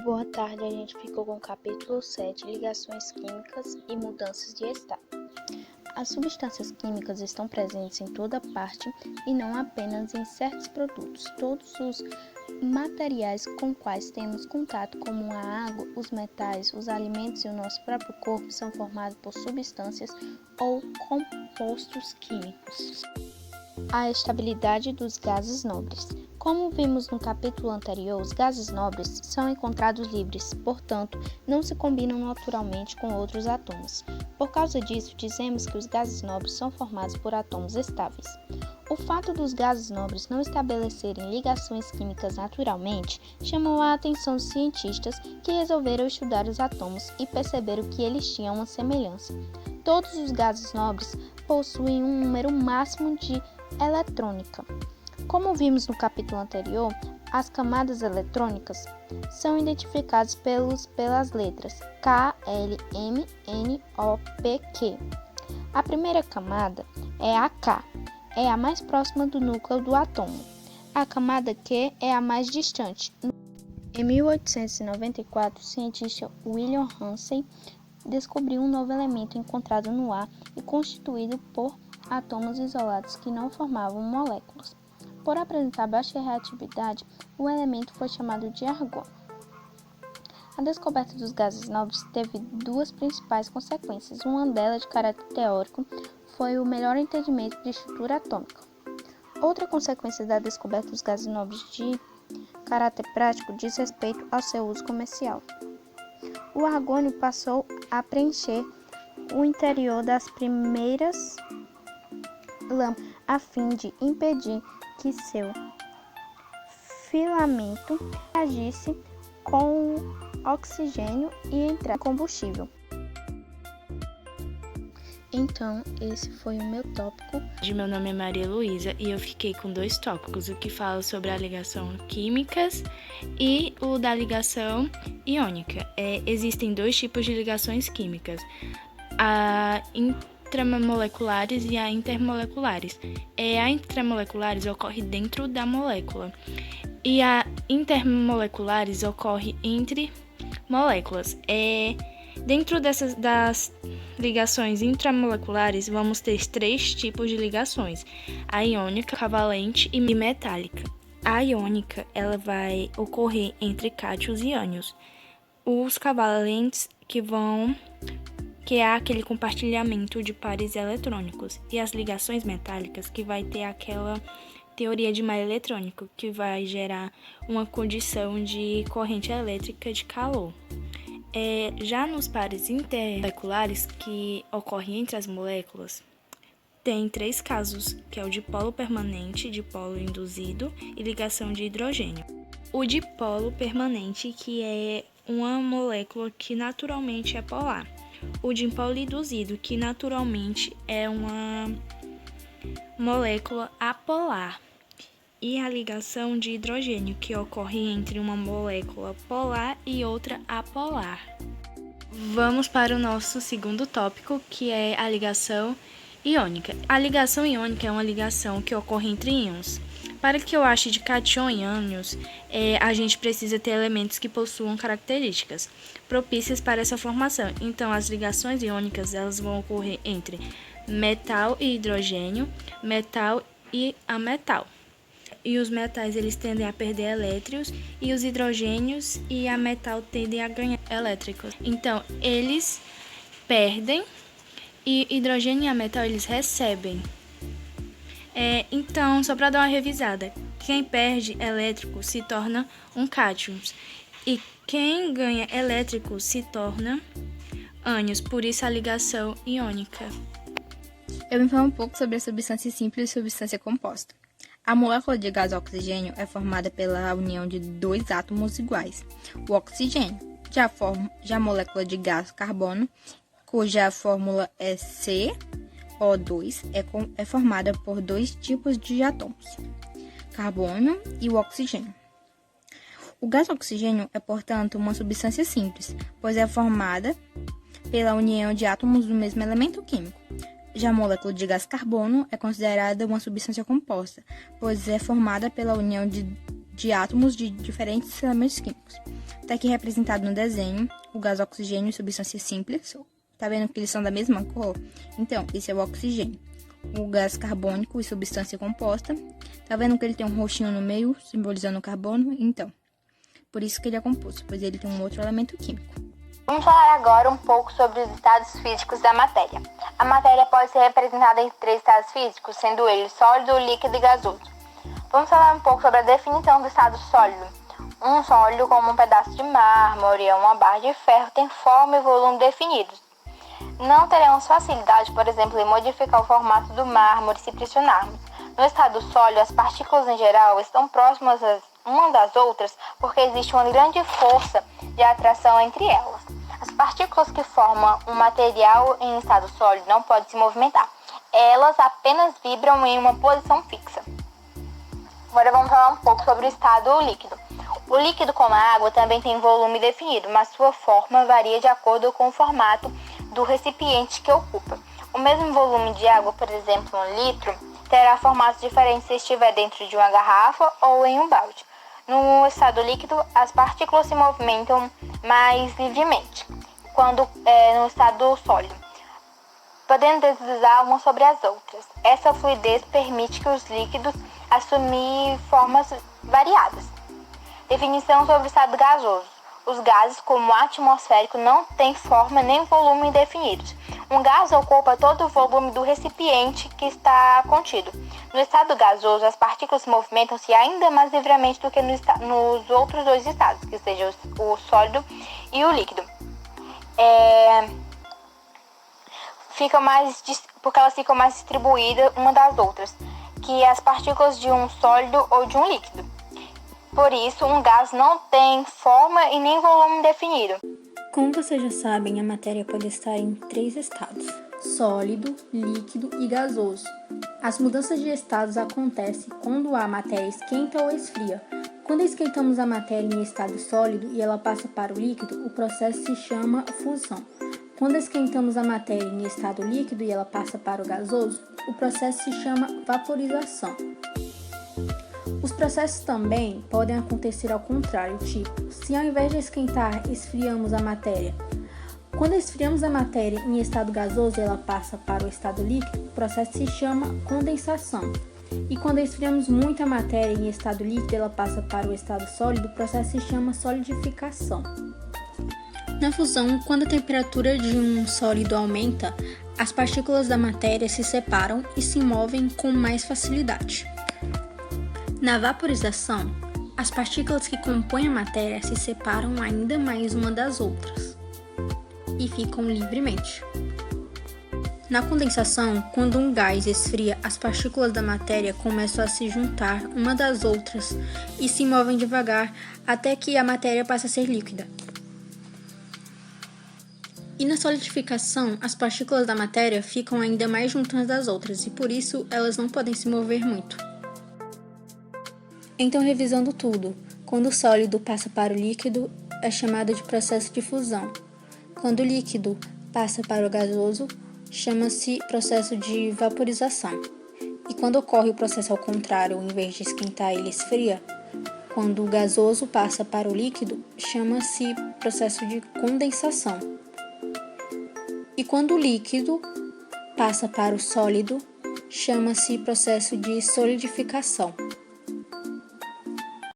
Boa tarde, a gente ficou com o capítulo 7, ligações químicas e mudanças de estado. As substâncias químicas estão presentes em toda parte e não apenas em certos produtos. Todos os materiais com quais temos contato, como a água, os metais, os alimentos e o nosso próprio corpo, são formados por substâncias ou compostos químicos. A estabilidade dos gases nobres. Como vimos no capítulo anterior, os gases nobres são encontrados livres, portanto, não se combinam naturalmente com outros átomos. Por causa disso, dizemos que os gases nobres são formados por átomos estáveis. O fato dos gases nobres não estabelecerem ligações químicas naturalmente chamou a atenção dos cientistas que resolveram estudar os átomos e perceberam que eles tinham uma semelhança. Todos os gases nobres possuem um número máximo de eletrônica. Como vimos no capítulo anterior, as camadas eletrônicas são identificadas pelas letras K, L, M, N, O, P, Q. A primeira camada é a K, é a mais próxima do núcleo do átomo. A camada Q é a mais distante. Em 1894, o cientista William Hansen descobriu um novo elemento encontrado no ar e constituído por átomos isolados que não formavam moléculas. Por apresentar baixa reatividade, o elemento foi chamado de argônio. A descoberta dos gases nobres teve duas principais consequências. Uma delas, de caráter teórico, foi o melhor entendimento de estrutura atômica. Outra consequência da descoberta dos gases nobres de caráter prático diz respeito ao seu uso comercial. O argônio passou a preencher o interior das primeiras lâmpadas a fim de impedir que seu filamento reagisse com o oxigênio e entrasse em combustível. Então, esse foi o meu tópico. Meu nome é Maria Luísa e eu fiquei com dois tópicos, o que fala sobre a ligação químicas e o da ligação iônica. Existem dois tipos de ligações químicas, a intramoleculares e a intermoleculares. A intramoleculares ocorre dentro da molécula e a intermoleculares ocorre entre moléculas. Dentro das ligações intramoleculares, vamos ter três tipos de ligações: a iônica, covalente e metálica. A iônica, ela vai ocorrer entre cátions e ânions. Os covalentes que é aquele compartilhamento de pares eletrônicos, e as ligações metálicas, que vai ter aquela teoria de malha eletrônico, que vai gerar uma condição de corrente elétrica de calor. Já nos pares intermoleculares, que ocorrem entre as moléculas, tem três casos, que é o dipolo permanente, dipolo induzido e ligação de hidrogênio. O dipolo permanente, que é uma molécula que naturalmente é polar. O dipolo induzido, que naturalmente é uma molécula apolar. E a ligação de hidrogênio, que ocorre entre uma molécula polar e outra apolar. Vamos para o nosso segundo tópico, que é a ligação iônica. A ligação iônica é uma ligação que ocorre entre íons. Para que eu ache de cátion e ânions, a gente precisa ter elementos que possuam características propícias para essa formação. Então, as ligações iônicas, elas vão ocorrer entre metal e hidrogênio, metal e ametal. E os metais, eles tendem a perder elétrons, e os hidrogênios e a metal tendem a ganhar elétricos. Então, eles perdem e hidrogênio e a metal, eles recebem. Então, só para dar uma revisada, quem perde elétrico se torna um cátion, e quem ganha elétrico se torna ânions, por isso a ligação iônica. Eu vou falar um pouco sobre a substância simples e substância composta. A molécula de gás oxigênio é formada pela união de dois átomos iguais, o oxigênio. Já a molécula de gás carbono, cuja fórmula é CO2, é formada por dois tipos de átomos, carbono e o oxigênio. O gás oxigênio é, portanto, uma substância simples, pois é formada pela união de átomos do mesmo elemento químico. Já a molécula de gás carbono é considerada uma substância composta, pois é formada pela união de de átomos de diferentes elementos químicos. Está aqui representado no desenho o gás oxigênio e substância simples. Tá vendo que eles são da mesma cor? Então, esse é o oxigênio. O gás carbônico e substância composta. Tá vendo que ele tem um roxinho no meio, simbolizando o carbono? Então, por isso que ele é composto, pois ele tem um outro elemento químico. Vamos falar agora um pouco sobre os estados físicos da matéria. A matéria pode ser representada em 3 estados físicos, sendo eles sólido, líquido e gasoso. Vamos falar um pouco sobre a definição do estado sólido. Um sólido, como um pedaço de mármore ou uma barra de ferro, tem forma e volume definidos. Não teremos facilidade, por exemplo, em modificar o formato do mármore se pressionarmos. No estado sólido, as partículas em geral estão próximas umas das outras porque existe uma grande força de atração entre elas. As partículas que formam um material em estado sólido não podem se movimentar. Elas apenas vibram em uma posição fixa. Agora vamos falar um pouco sobre o estado líquido. O líquido, como a água, também tem volume definido, mas sua forma varia de acordo com o formato do recipiente que ocupa. O mesmo volume de água, por exemplo, 1 litro, terá formatos diferentes se estiver dentro de uma garrafa ou em um balde. No estado líquido, as partículas se movimentam mais livremente, quando no estado sólido, podendo deslizar umas sobre as outras. Essa fluidez permite que os líquidos assumam formas variadas. Definição sobre o estado gasoso. Os gases, como o atmosférico, não têm forma nem volume definidos. Um gás ocupa todo o volume do recipiente que está contido. No estado gasoso, as partículas movimentam-se ainda mais livremente do que nos outros 2 estados, que seja o sólido e o líquido. Porque elas ficam mais distribuídas uma das outras, que as partículas de um sólido ou de um líquido. Por isso, um gás não tem forma e nem volume definido. Como vocês já sabem, a matéria pode estar em 3 estados: sólido, líquido e gasoso. As mudanças de estados acontecem quando a matéria esquenta ou esfria. Quando esquentamos a matéria em estado sólido e ela passa para o líquido, o processo se chama fusão. Quando esquentamos a matéria em estado líquido e ela passa para o gasoso, o processo se chama vaporização. Os processos também podem acontecer ao contrário, tipo, se ao invés de esquentar, esfriamos a matéria. Quando esfriamos a matéria em estado gasoso e ela passa para o estado líquido, o processo se chama condensação. E quando esfriamos muito a matéria em estado líquido e ela passa para o estado sólido, o processo se chama solidificação. Na fusão, quando a temperatura de um sólido aumenta, as partículas da matéria se separam e se movem com mais facilidade. Na vaporização, as partículas que compõem a matéria se separam ainda mais uma das outras e ficam livremente. Na condensação, quando um gás esfria, as partículas da matéria começam a se juntar uma das outras e se movem devagar até que a matéria passe a ser líquida. E na solidificação, as partículas da matéria ficam ainda mais juntas umas das outras e por isso elas não podem se mover muito. Então, revisando tudo, quando o sólido passa para o líquido, é chamado de processo de fusão. Quando o líquido passa para o gasoso, chama-se processo de vaporização. E quando ocorre o processo ao contrário, em vez de esquentar, ele esfria, quando o gasoso passa para o líquido, chama-se processo de condensação. E quando o líquido passa para o sólido, chama-se processo de solidificação.